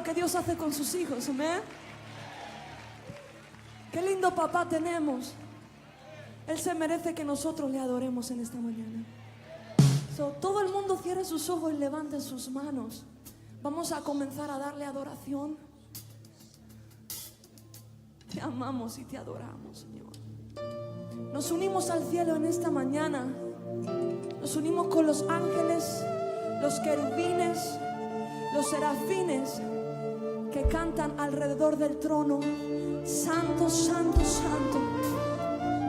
que Dios hace con sus hijos, amén. Qué lindo papá tenemos. Él se merece que nosotros le adoremos en esta mañana. Todo el mundo cierre sus ojos y levante sus manos. Vamos a comenzar a darle adoración. Te amamos y te adoramos, Señor. Nos unimos al cielo en esta mañana. Nos unimos con los ángeles, los querubines, los serafines que cantan alrededor del trono. Santo, santo, santo,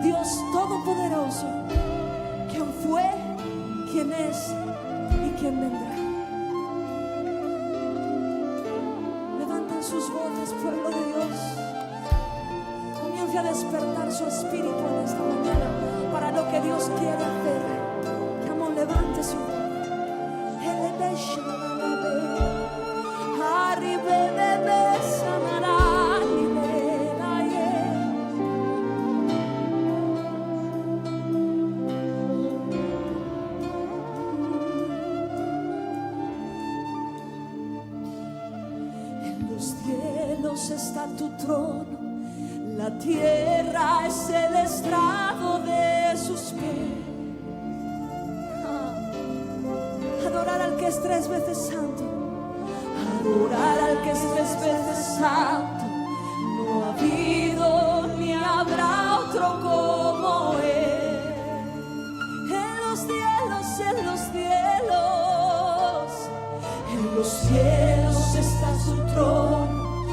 Dios Todopoderoso, quien fue, quien es y quien vendrá. Levanten sus voces, pueblo de Dios. Comience a despertar su espíritu en esta mañana para lo que Dios quiere hacer. Come on, levante su voz. En los cielos está tu trono, la tierra es el estrado de sus pies. Adorar al que es 3 veces santo, adorar al que es 3 veces santo. No ha habido ni habrá otro como Él. En los cielos, en los cielos, en los cielos está su trono,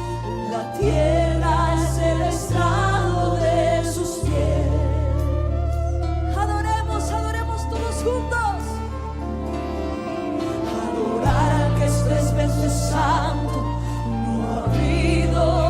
la tierra es el estrado de sus pies. Adoremos, adoremos todos juntos. Adorar al que es 3 veces santo, no ha habido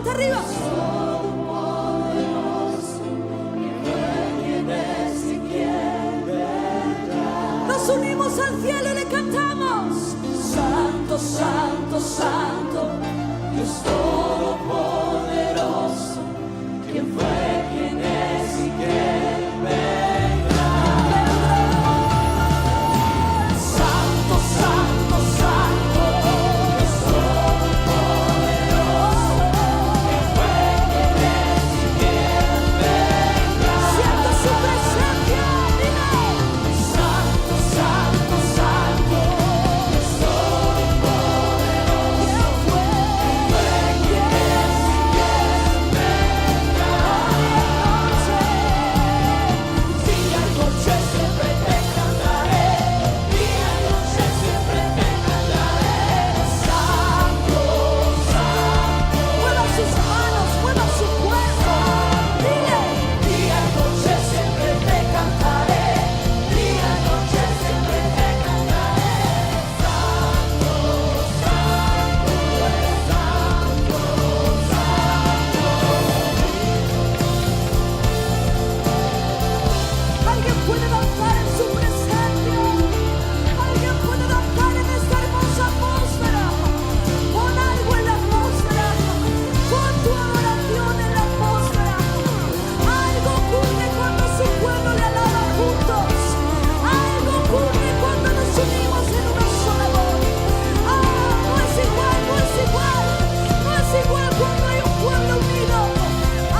fuerte arriba. Nos unimos al cielo y le cantamos. Santo, santo, santo, Dios todopoderoso, ¿quién fue, quién es y quién vendrá? Santo, santo, santo, Dios todopoderoso, ¿quién fue, quién es y quién vendrá? Siento su presencia, dime. Santo, santo, santo, Dios todopoderoso, ¿quién fue, quién es y quién vendrá? Día y noche siempre te cantaré, día y noche siempre te cantaré. Santo, santo, mueva sus manos, mueva su cuerpo, dile. Día y noche siempre te cantaré, día y noche siempre te cantaré. Santo, santo, alguien puede danzar en su presencia. Alguien puede danzar en esta hermosa atmósfera. Pon algo en la atmósfera. Pon tu adoración en la atmósfera. Algo ocurre cuando su pueblo le alaba juntos. Algo ocurre cuando nos unimos en una sola voz. No es igual, no es igual. No es igual cuando hay un pueblo unido.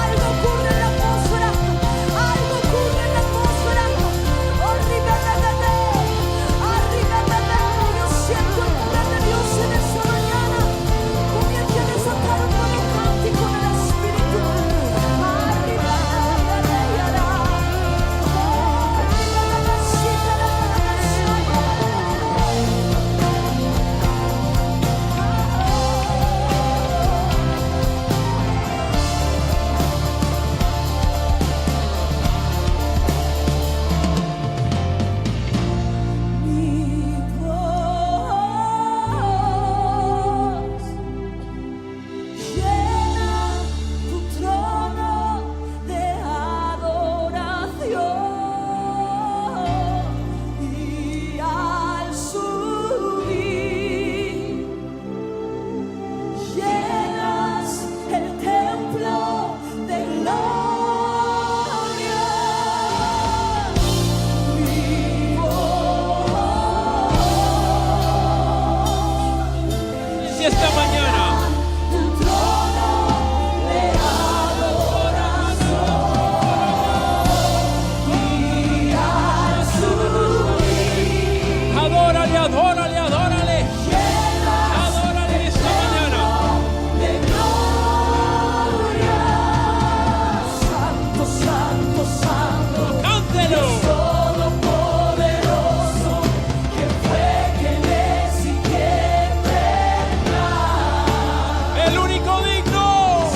Algo ocurre en la atmósfera. Algo ocurre en la atmósfera. Yo siento el poder de Dios en esta mañana. Comience a desatar un nuevo cántico en el Espíritu. Mi voz llena tu trono de adoración y al subir llenas el templo de gloria. Mi voz Y esta mañana tu trono de adoración y al subir adórale, adórale, adórale. llenas Adórale en esta mañana. de gloria. Santo, santo, santo, Cántelo. todopoderoso, ¿quién fue, quién es y quién vendrá? El único digno.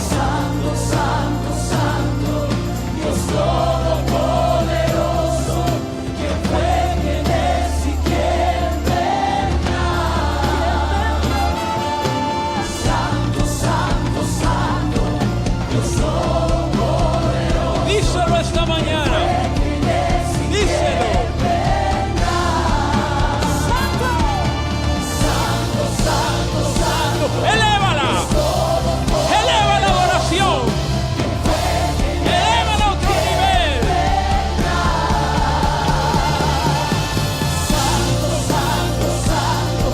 Santo, santo, santo, Dios todopoderoso, ¿quién fue, quién es y quién vendrá? Santo, santo, santo, Dios todopoderoso, Díselo esta mañana. ¿quién es y Díselo. Santo, santo, santo, santo, Elévala. Eleva la adoración. Elévala a otro nivel. santo, santo, santo,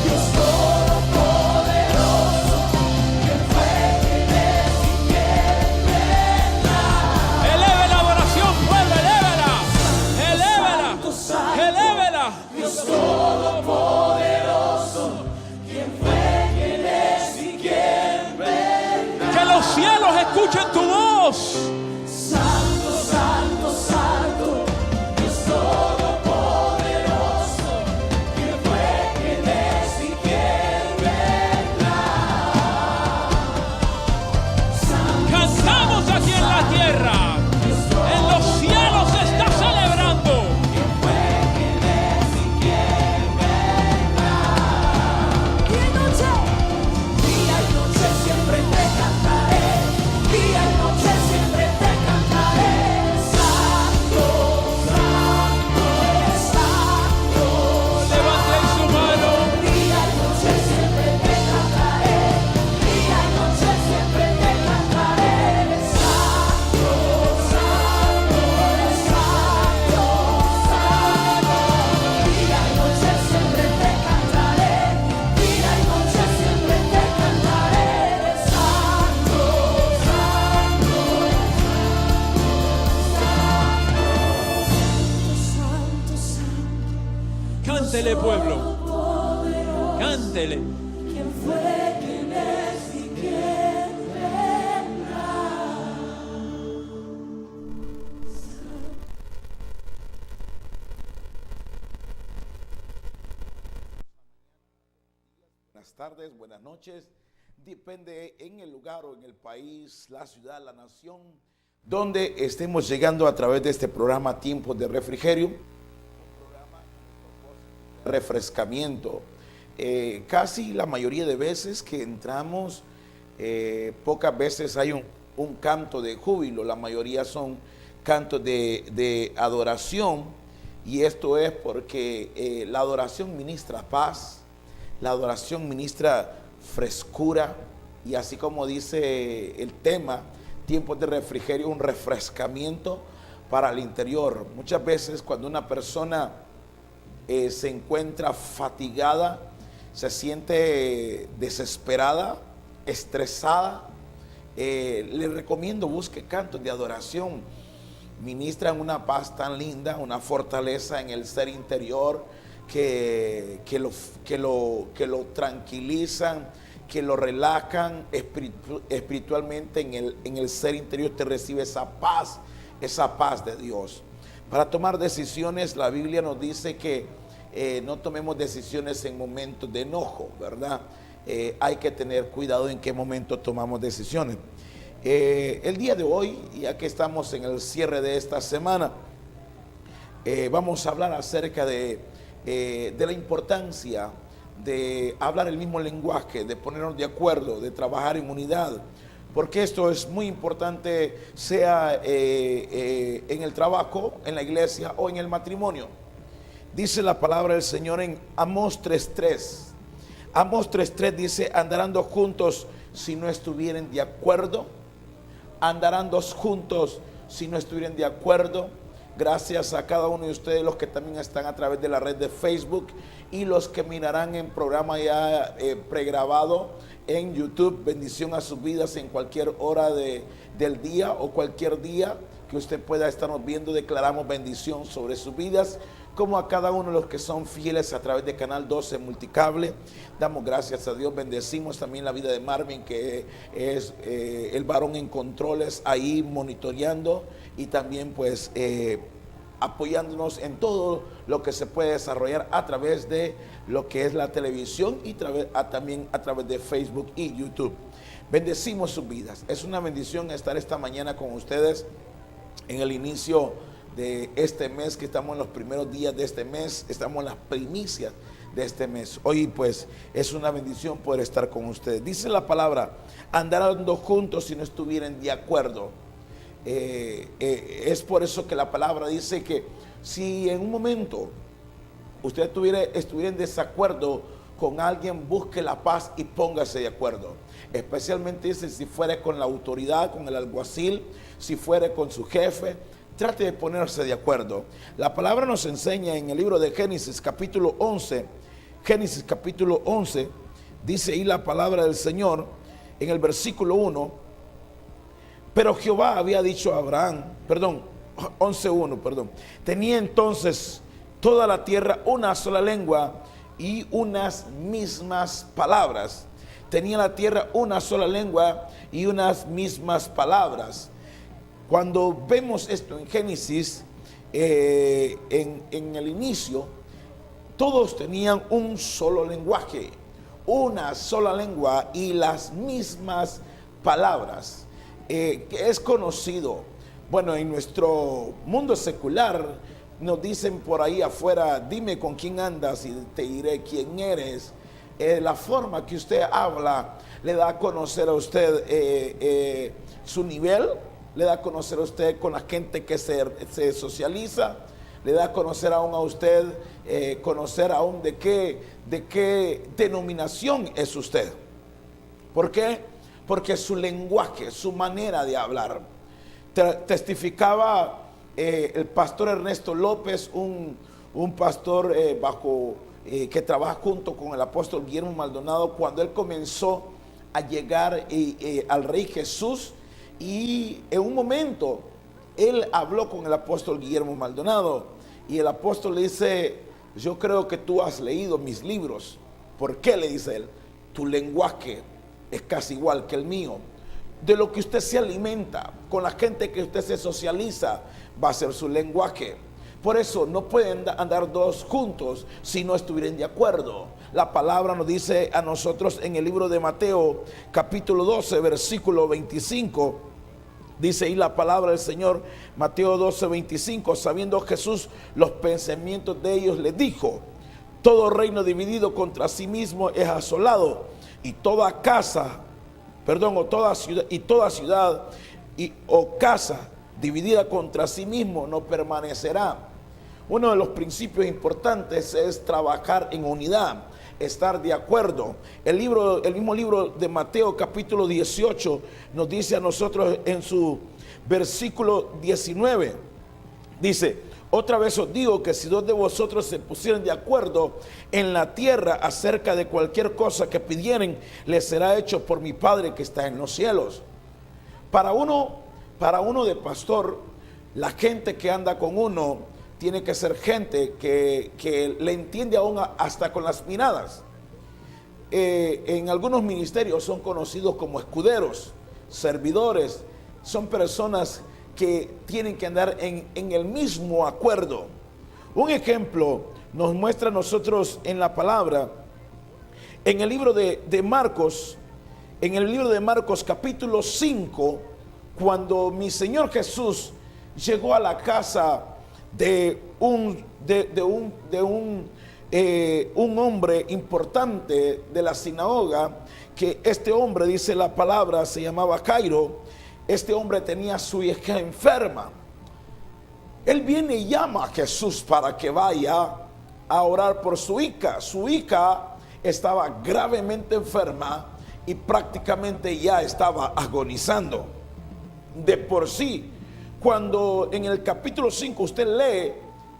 Dios todopoderoso, ¿quién fue, quién es y quién vendrá? Eleva la adoración, pueblo. Elévala. Elévala. Elévala. Dios todopoderoso, ¿quién fue, quién es y quién vendrá? Que los cielos escuchen tu voz. Santo, santo, santo, Dios todopoderoso, ¿quién fue, quién es y quién vendrá? Cantamos aquí en la tierra. En los cielos se está celebrando. Día y noche siempre te cantaré. Dele. ¿Quién fue, quién es y quién vendrá? Buenas tardes, buenas noches. Depende en el lugar o en el país, la ciudad, la nación, donde estemos llegando a través de este programa Tiempos de Refrigerio, un programa de refrescamiento. Casi la mayoría de veces que entramos, pocas veces hay un canto de júbilo, la mayoría son cantos de adoración, y esto es porque la adoración ministra paz, la adoración ministra frescura, y así como dice el tema, tiempos de refrigerio, un refrescamiento para el interior. Muchas veces cuando una persona se encuentra fatigada, se siente desesperada, estresada, le recomiendo busque cantos de adoración. Ministran una paz tan linda, una fortaleza en el ser interior, que lo tranquilizan, que lo relajan espiritualmente en el ser interior. Te recibe esa paz de Dios. Para tomar decisiones, la Biblia nos dice que no tomemos decisiones en momentos de enojo, ¿verdad? Hay que tener cuidado en qué momento tomamos decisiones. El día de hoy, ya que estamos en el cierre de esta semana, vamos a hablar acerca de la importancia de hablar el mismo lenguaje, de ponernos de acuerdo, de trabajar en unidad, porque esto es muy importante, sea en el trabajo, en la iglesia o en el matrimonio. Dice la palabra del Señor en Amós 3:3. Amós 3:3 dice: andarán dos juntos si no estuvieran de acuerdo. Andarán dos juntos si no estuvieran de acuerdo. Gracias a cada uno de ustedes, los que también están a través de la red de Facebook y los que mirarán en programa ya pregrabado en YouTube. Bendición a sus vidas en cualquier hora del día o cualquier día que usted pueda estarnos viendo. Declaramos bendición sobre sus vidas, como a cada uno de los que son fieles a través de Canal 12 Multicable. Damos gracias a Dios. Bendecimos también la vida de Marvin, que es el varón en controles, ahí monitoreando y también pues apoyándonos en todo lo que se puede desarrollar a través de lo que es la televisión y también a través de Facebook y YouTube. Bendecimos sus vidas. Es una bendición estar esta mañana con ustedes en el inicio de este mes, que estamos en los primeros días de este mes, estamos en las primicias de este mes. Hoy pues es una bendición poder estar con ustedes. Dice la palabra: andarán dos juntos si no estuvieran de acuerdo. Es por eso que la palabra dice que si en un momento usted estuviera en desacuerdo con alguien, busque la paz y póngase de acuerdo. Especialmente dice, si fuera con la autoridad, con el alguacil, si fuera con su jefe, trate de ponerse de acuerdo. La palabra nos enseña en el libro de Génesis capítulo 11, Génesis capítulo 11, dice ahí la palabra del Señor en el versículo 1: pero Jehová había dicho a Abraham, 11:1, tenía entonces toda la tierra una sola lengua y unas mismas palabras. Tenía la tierra una sola lengua y unas mismas palabras. Cuando vemos esto en Génesis, en el inicio, todos tenían un solo lenguaje, una sola lengua y las mismas palabras. Que es conocido, bueno, en nuestro mundo secular nos dicen por ahí afuera: dime con quién andas y te diré quién eres. La forma que usted habla le da a conocer a usted su nivel, le da a conocer a usted con la gente que se socializa, le da a conocer aún a usted, conocer aún de qué denominación es usted. ¿Por qué? Porque su lenguaje, su manera de hablar. Testificaba el pastor Ernesto López, un pastor que trabaja junto con el apóstol Guillermo Maldonado, cuando él comenzó a llegar al Rey Jesús, y en un momento él habló con el apóstol Guillermo Maldonado y el apóstol le dice: yo creo que tú has leído mis libros, ¿Por qué? Le dice él. Tu lenguaje es casi igual que el mío. De lo que usted se alimenta, con la gente que usted se socializa, va a ser su lenguaje. Por eso no pueden andar dos juntos si no estuvieran de acuerdo. La palabra nos dice a nosotros en el libro de Mateo, capítulo 12, versículo 25. Dice ahí la palabra del Señor, Mateo 12, 25. Sabiendo Jesús los pensamientos de ellos, les dijo: todo reino dividido contra sí mismo es asolado, y toda casa, o toda ciudad o casa dividida contra sí mismo no permanecerá. Uno de los principios importantes es trabajar en unidad, estar de acuerdo. El mismo libro de Mateo capítulo 18 nos dice a nosotros en su versículo 19, dice: otra vez os digo que si dos de vosotros se pusieran de acuerdo en la tierra acerca de cualquier cosa que pidieren, les será hecho por mi Padre que está en los cielos. Para uno de pastor, la gente que anda con uno tiene que ser gente que le entiende aún hasta con las miradas. En algunos ministerios son conocidos como escuderos, servidores. Son personas que tienen que andar en el mismo acuerdo. Un ejemplo nos muestra a nosotros en la palabra, en el libro de Marcos, capítulo 5, cuando mi Señor Jesús llegó a la casa de un hombre importante de la sinagoga, que este hombre, dice la palabra, se llamaba Jairo. Este hombre tenía a su hija enferma. Él viene y llama a Jesús para que vaya a orar por su hija. Su hija estaba gravemente enferma y prácticamente ya estaba agonizando. De por sí, cuando en el capítulo 5 usted lee,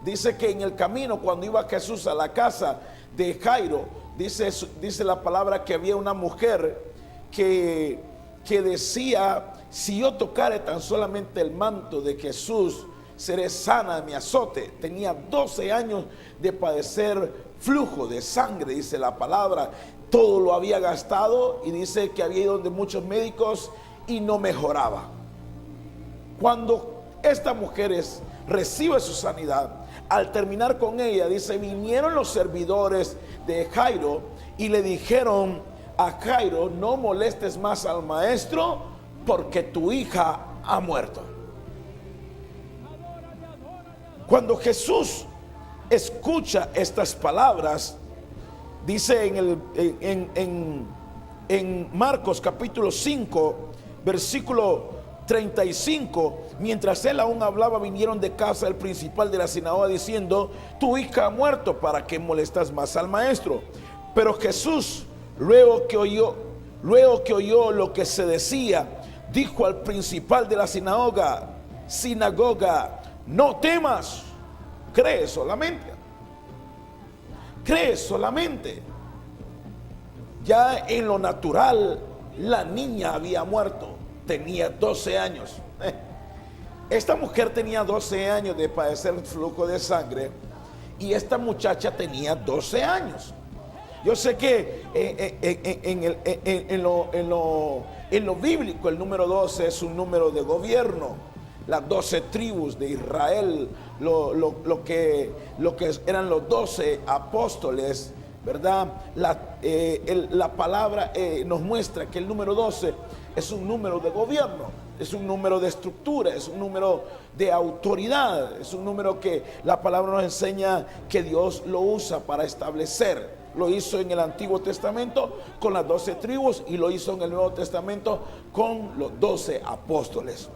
dice que en el camino, cuando iba Jesús a la casa de Jairo, dice la palabra que había una mujer que decía: si yo tocare tan solamente el manto de Jesús, seré sana de mi azote. Tenía 12 años de padecer flujo de sangre, dice la palabra. Todo lo había gastado, y dice que había ido donde muchos médicos y no mejoraba. Cuando esta mujer recibe su sanidad, al terminar con ella, dice, vinieron los servidores de Jairo y le dijeron a Jairo: no molestes más al maestro, porque tu hija ha muerto. Cuando Jesús escucha estas palabras, dice en Marcos capítulo 5, versículo 35, mientras él aún hablaba, vinieron de casa el principal de la sinagoga diciendo: tu hija ha muerto, ¿para qué molestas más al maestro? Pero Jesús, luego que oyó lo que se decía, dijo al principal de la sinagoga: no temas, cree solamente. Ya en lo natural, la niña había muerto. Tenía 12 años. Esta mujer tenía 12 años de padecer flujo de sangre, y esta muchacha tenía 12 años. Yo sé que en lo bíblico el número 12 es un número de gobierno. Las 12 tribus de Israel, lo que eran los 12 apóstoles, ¿verdad? La palabra nos muestra que el número 12 es un número de gobierno, es un número de estructura, es un número de autoridad, es un número que la palabra nos enseña que Dios lo usa para establecer. Lo hizo en el Antiguo Testamento con las 12 tribus, y lo hizo en el Nuevo Testamento con los 12 apóstoles.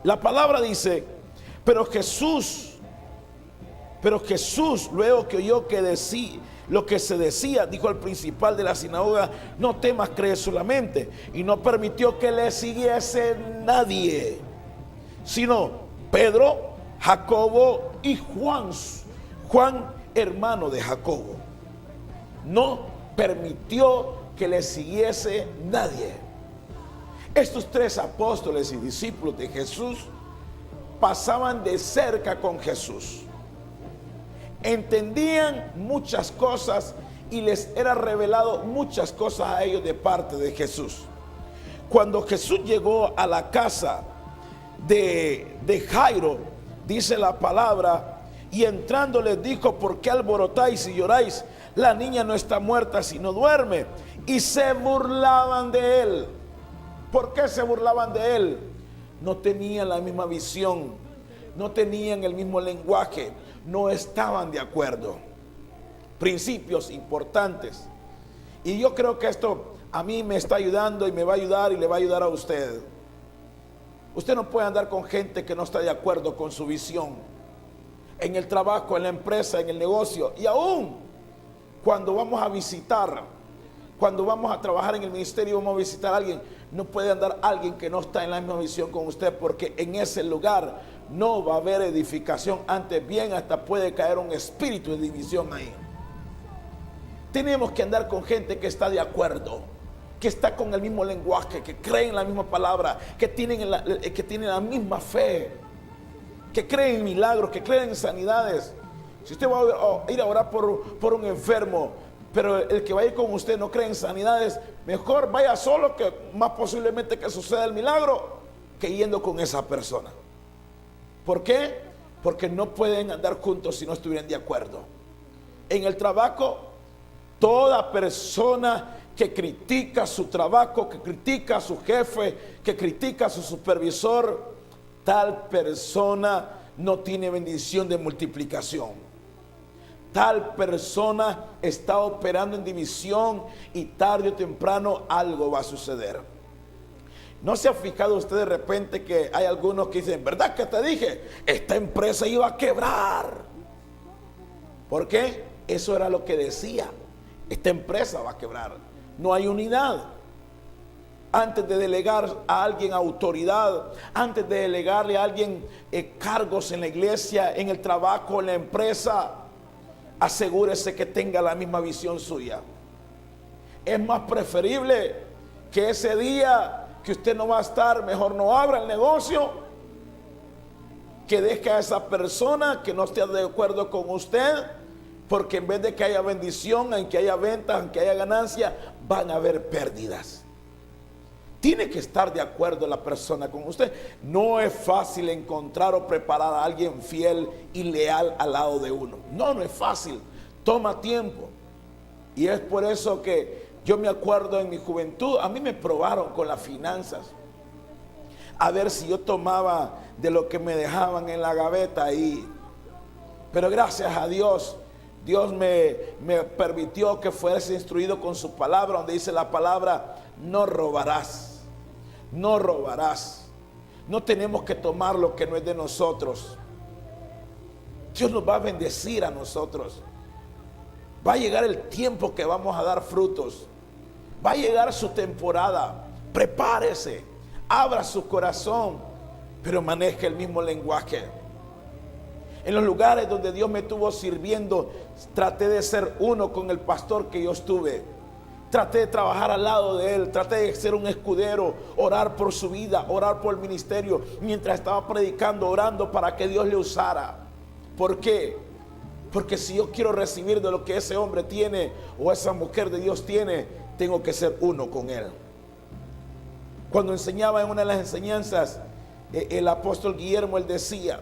La palabra dice: pero Jesús, luego que oyó lo que se decía, dijo al principal de la sinagoga: no temas, cree solamente. Y no permitió que le siguiese nadie, sino Pedro, Jacobo y Juan, hermano de Jacobo. No permitió que le siguiese nadie. Estos 3 apóstoles y discípulos de Jesús pasaban de cerca con Jesús. Entendían muchas cosas y les era revelado muchas cosas a ellos de parte de Jesús. Cuando Jesús llegó a la casa de Jairo, dice la palabra, y entrando les dijo: ¿por qué alborotáis y lloráis? La niña no está muerta, sino duerme. Y se burlaban de él. ¿Por qué se burlaban de él? No tenían la misma visión, no tenían el mismo lenguaje, no estaban de acuerdo. Principios importantes. Y yo creo que esto a mí me está ayudando y me va a ayudar y le va a ayudar a usted. Usted no puede andar con gente que no está de acuerdo con su visión. En el trabajo, en la empresa, en el negocio, y aún cuando vamos a visitar, cuando vamos a trabajar en el ministerio, vamos a visitar a alguien, no puede andar alguien que no está en la misma visión con usted, porque en ese lugar no va a haber edificación, antes bien hasta puede caer un espíritu de división ahí. Tenemos que andar con gente que está de acuerdo, que está con el mismo lenguaje, que creen en la misma palabra, que tienen la misma fe, que creen en milagros, que creen en sanidades. Si usted va a ir a orar por un enfermo, pero el que va a ir con usted no cree en sanidades, mejor vaya solo, que más posiblemente que suceda el milagro que yendo con esa persona. ¿Por qué? Porque no pueden andar juntos si no estuvieran de acuerdo. En el trabajo, toda persona que critica su trabajo, que critica a su jefe, que critica a su supervisor, tal persona no tiene bendición de multiplicación. Tal persona está operando en división y tarde o temprano algo va a suceder. ¿No se ha fijado usted de repente que hay algunos que dicen: ¿verdad que te dije? Esta empresa iba a quebrar. ¿Por qué? Eso era lo que decía. Esta empresa va a quebrar. No hay unidad. Antes de delegar a alguien autoridad, antes de delegarle a alguien cargos en la iglesia, en el trabajo, en la empresa, asegúrese que tenga la misma visión suya. Es más preferible que ese día que usted no va a estar, mejor no abra el negocio, que deje a esa persona que no esté de acuerdo con usted, porque en vez de que haya bendición, en que haya ventas, en que haya ganancia, van a haber pérdidas. Tiene que estar de acuerdo la persona con usted. No es fácil encontrar o preparar a alguien fiel y leal al lado de uno. No es fácil. Toma tiempo. Y es por eso que yo me acuerdo en mi juventud, a mí me probaron con las finanzas. A ver si yo tomaba de lo que me dejaban en la gaveta ahí. Pero gracias a Dios, Dios me permitió que fuese instruido con su palabra, donde dice la palabra: no robarás. No robarás. No tenemos que tomar lo que no es de nosotros. Dios nos va a bendecir a nosotros. Va a llegar el tiempo que vamos a dar frutos. Va a llegar su temporada. Prepárese. Abra su corazón, pero maneje el mismo lenguaje. En los lugares donde Dios me estuvo sirviendo, traté de ser uno con el pastor que yo estuve. Traté de trabajar al lado de él, traté de ser un escudero, orar por su vida, orar por el ministerio, mientras estaba predicando, orando para que Dios le usara. ¿Por qué? Porque si yo quiero recibir de lo que ese hombre tiene o esa mujer de Dios tiene, tengo que ser uno con él. Cuando enseñaba en una de las enseñanzas, el apóstol Guillermo, él decía: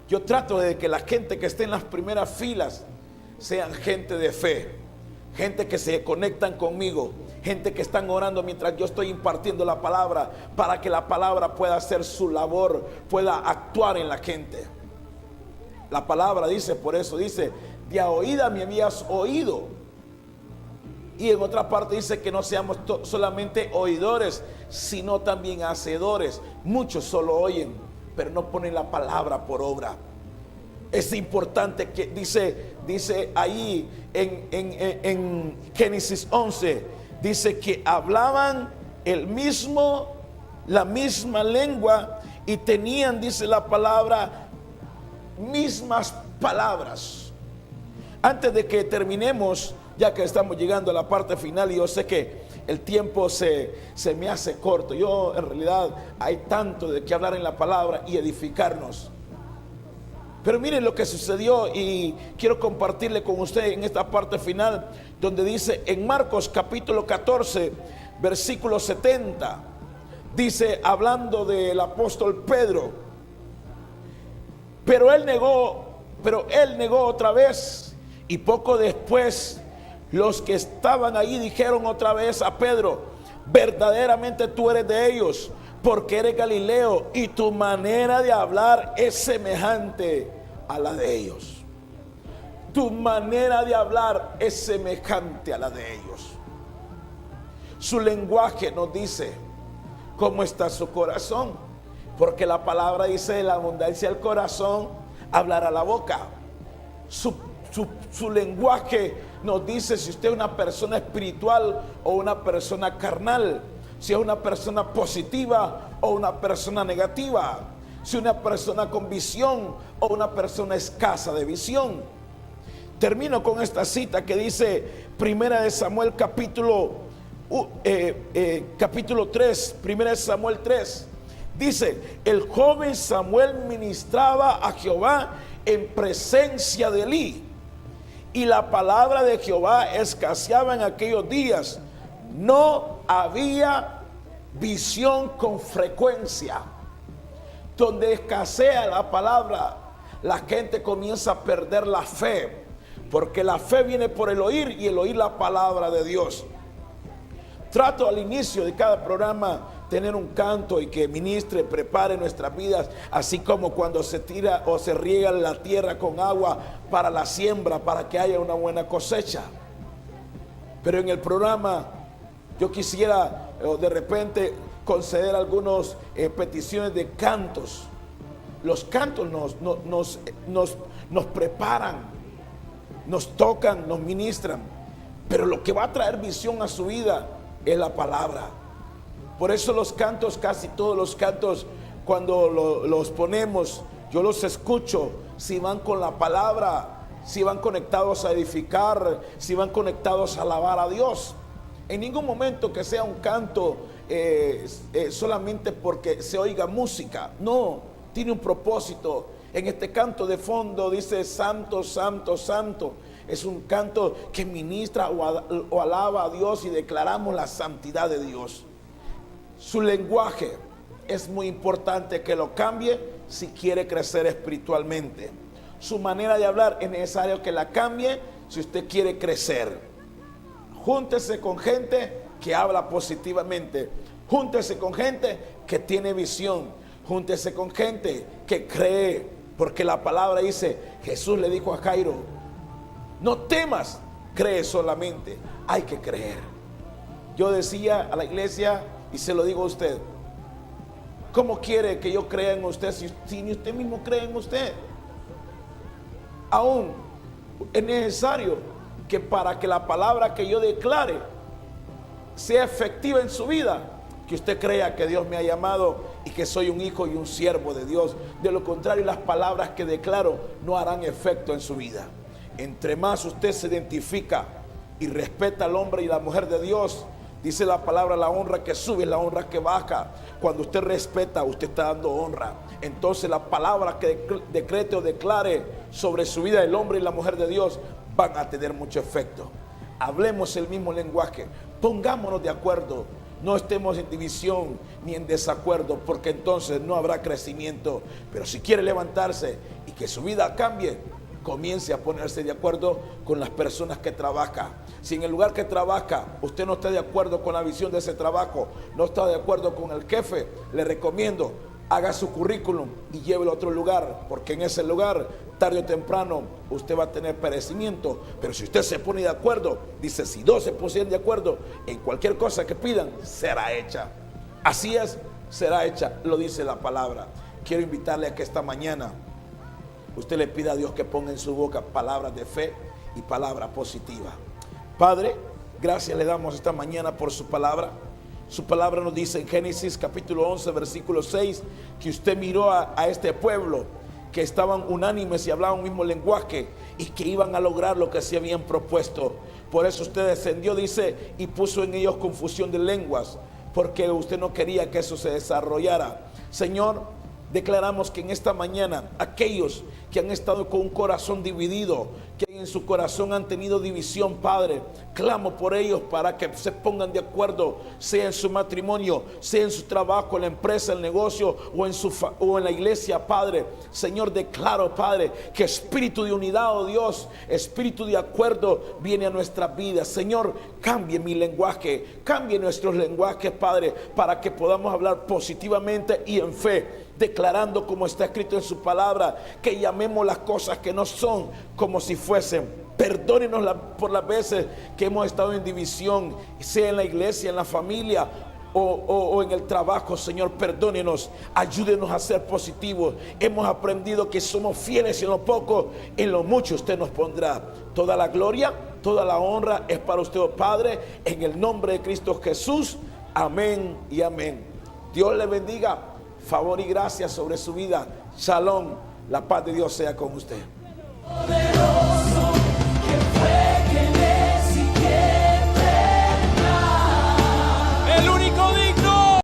yo trato de que la gente que esté en las primeras filas sean gente de fe, gente que se conectan conmigo, gente que están orando mientras yo estoy impartiendo la palabra, para que la palabra pueda hacer su labor, pueda actuar en la gente. La palabra dice, por eso dice: de a oída me habías oído. Y en otra parte dice que no seamos solamente oidores, sino también hacedores. Muchos solo oyen, pero no ponen la palabra por obra. Es importante que dice ahí en Génesis 11, dice que hablaban la misma lengua y tenían, dice la palabra, mismas palabras. Antes de que terminemos, ya que estamos llegando a la parte final y yo sé que el tiempo se me hace corto, yo en realidad hay tanto de qué hablar en la palabra y edificarnos. Pero miren lo que sucedió y quiero compartirle con usted en esta parte final, donde dice en Marcos capítulo 14, versículo 70, dice, hablando del apóstol Pedro, pero él negó otra vez, y poco después los que estaban ahí dijeron otra vez a Pedro, verdaderamente tú eres de ellos, porque eres Galileo y tu manera de hablar es semejante a la de ellos. Tu manera de hablar es semejante a la de ellos. Su lenguaje nos dice cómo está su corazón, porque la palabra dice, de la abundancia del corazón hablará la boca. Su lenguaje nos dice si usted es una persona espiritual o una persona carnal, si es una persona positiva o una persona negativa, si una persona con visión o una persona escasa de visión. Termino con esta cita que dice Primera de Samuel capítulo 3, Primera de Samuel 3. Dice, el joven Samuel ministraba a Jehová en presencia de Elí, y la palabra de Jehová escaseaba en aquellos días. No había visión con frecuencia. Donde escasea la palabra, la gente comienza a perder la fe, porque la fe viene por el oír y el oír la palabra de Dios. Trato al inicio de cada programa tener un canto y que ministre, prepare nuestras vidas, así como cuando se tira o se riega la tierra con agua para la siembra, para que haya una buena cosecha. Pero en el programa yo quisiera de repente conceder algunas peticiones de cantos. Los cantos nos preparan, nos tocan, nos ministran, pero lo que va a traer visión a su vida es la palabra. Por eso los cantos, casi todos los cantos, cuando los ponemos, yo los escucho, si van con la palabra, si van conectados a edificar, si van conectados a alabar a Dios. En ningún momento que sea un canto solamente porque se oiga música. No, tiene un propósito. En este canto de fondo dice santo, santo, santo. Es un canto que ministra o alaba a Dios y declaramos la santidad de Dios. Su lenguaje es muy importante que lo cambie si quiere crecer espiritualmente. Su manera de hablar es necesario que la cambie si usted quiere crecer. Júntese con gente que habla positivamente. Júntese con gente que tiene visión. Júntese con gente que cree. Porque la palabra dice, Jesús le dijo a Jairo, no temas, cree solamente. Hay que creer. Yo decía a la iglesia, y se lo digo a usted, ¿cómo quiere que yo crea en usted si ni usted mismo cree en usted? Aún es necesario que para que la palabra que yo declare sea efectiva en su vida, que usted crea que Dios me ha llamado y que soy un hijo y un siervo de Dios. De lo contrario, las palabras que declaro no harán efecto en su vida. Entre más usted se identifica y respeta al hombre y la mujer de Dios, dice la palabra, la honra que sube es la honra que baja. Cuando usted respeta, usted está dando honra. Entonces la palabra que decrete o declare sobre su vida el hombre y la mujer de Dios van a tener mucho efecto. Hablemos el mismo lenguaje, pongámonos de acuerdo, no estemos en división ni en desacuerdo, porque entonces no habrá crecimiento. Pero si quiere levantarse y que su vida cambie, comience a ponerse de acuerdo con las personas que trabajan. Si en el lugar que trabaja usted no está de acuerdo con la visión de ese trabajo, no está de acuerdo con el jefe, le recomiendo, haga su currículum y llévelo a otro lugar, porque en ese lugar, tarde o temprano, usted va a tener perecimiento. Pero si usted se pone de acuerdo, dice, si dos se pusieran de acuerdo en cualquier cosa que pidan, será hecha. Así es, será hecha, lo dice la palabra. Quiero invitarle a que esta mañana usted le pida a Dios que ponga en su boca palabras de fe y palabra positiva. Padre, gracias le damos esta mañana por su palabra. Su palabra nos dice en Génesis capítulo 11, versículo 6, que usted miró a este pueblo que estaban unánimes y hablaban un mismo lenguaje y que iban a lograr lo que se habían propuesto. Por eso usted descendió, dice, y puso en ellos confusión de lenguas, porque usted no quería que eso se desarrollara. Señor, Declaramos que en esta mañana aquellos que han estado con un corazón dividido, que en su corazón han tenido división, Padre, clamo por ellos para que se pongan de acuerdo, sea en su matrimonio, sea en su trabajo, en la empresa, el negocio o en la iglesia, Padre. Señor, declaro, Padre, que espíritu de unidad, oh Dios, espíritu de acuerdo viene a nuestra vida. Señor, cambie mi lenguaje, cambie nuestros lenguajes, Padre, para que podamos hablar positivamente y en fe, declarando como está escrito en su palabra, que llamemos las cosas que no son como si fuesen. Perdónenos por las veces que hemos estado en división, sea en la iglesia, en la familia o en el trabajo. Señor, perdónenos, ayúdenos a ser positivos. Hemos aprendido que somos fieles en lo poco, en lo mucho usted nos pondrá. Toda la gloria, toda la honra es para usted, oh Padre, en el nombre de Cristo Jesús. Amén y amén. Dios le bendiga. Favor y gracia sobre su vida. Shalom. La paz de Dios sea con usted.